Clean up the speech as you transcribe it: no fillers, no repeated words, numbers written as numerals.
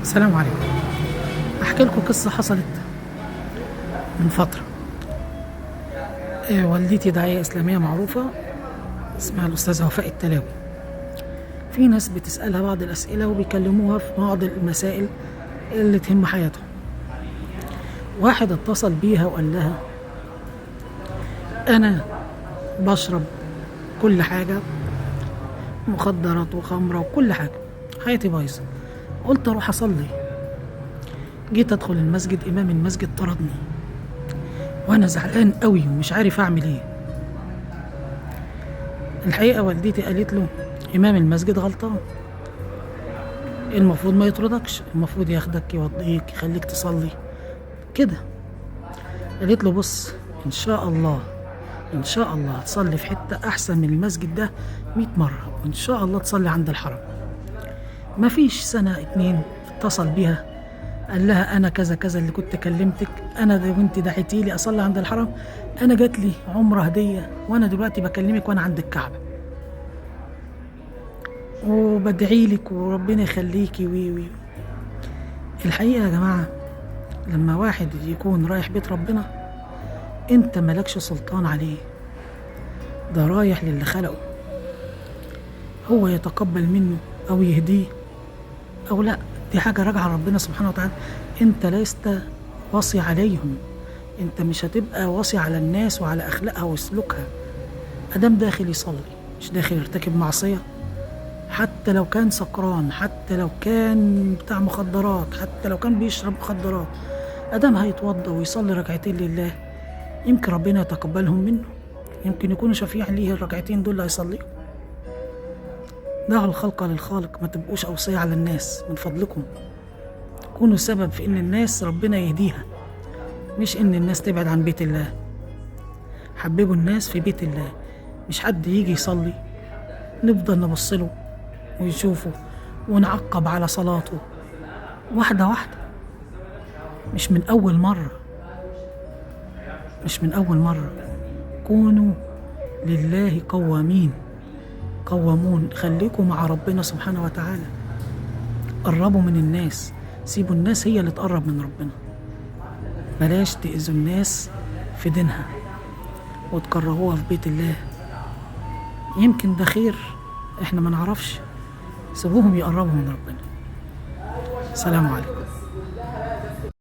السلام عليكم. احكي لكم قصه حصلت من فتره. والدتي داعيه اسلاميه معروفه اسمها الاستاذه وفاء التلاوي. في ناس بتسالها بعض الاسئله وبيكلموها في بعض المسائل اللي تهم حياتهم. واحد اتصل بيها وقال لها انا بشرب كل حاجه، مخدرات وخمره وكل حاجه، حياتي بايظه. قلت اروح اصلي. جيت ادخل المسجد، امام المسجد طردني وانا زعلان قوي ومش عارف اعمل ايه. الحقيقه والدتي قالت له امام المسجد غلطان، المفروض ما يطردكش، المفروض ياخدك يوضيك يخليك تصلي كده. قالت له بص، ان شاء الله ان شاء الله هتصلي في حته احسن من المسجد ده 100 مره، وان شاء الله تصلي عند الحرم. مفيش سنه اتنين اتصل بيها قال لها انا كذا كذا اللي كنت كلمتك، انا ده وانت دعيتي لي اصلي عند الحرم، انا جات لي عمره هديه وانا دلوقتي بكلمك وانا عند الكعبه وبدعي لك وربنا يخليكي وي. الحقيقه يا جماعه، لما واحد يكون رايح بيت ربنا انت ملكش سلطان عليه، ده رايح للي خلقه، هو يتقبل منه او يهديه او لا، دي حاجه راجعه ربنا سبحانه وتعالى. انت لست واصي عليهم، انت مش هتبقى واصي على الناس وعلى اخلاقها وسلوكها. ادم داخل يصلي مش داخل يرتكب معصيه، حتى لو كان سكران، حتى لو كان بتاع مخدرات، حتى لو كان بيشرب مخدرات، ادم هيتوضا ويصلي ركعتين لله، يمكن ربنا يتقبلهم منه، يمكن يكونوا شفيع ليه الركعتين دول اللي هيصليهم. دعوا الخلق للخالق، ما تبقوش أوصية على الناس من فضلكم، كونوا سبب في إن الناس ربنا يهديها، مش إن الناس تبعد عن بيت الله. حببوا الناس في بيت الله، مش حد يجي يصلي نفضل نبصله ويشوفه ونعقب على صلاته واحدة واحدة، مش من أول مرة، مش من أول مرة. كونوا لله قوامون، خليكوا مع ربنا سبحانه وتعالى، قربوا من الناس، سيبوا الناس هي اللي تقرب من ربنا، بلاش تأذوا الناس في دينها وتكرهوها في بيت الله، يمكن ده خير احنا ما نعرفش، سيبوهم يقربوا من ربنا. السلام عليكم.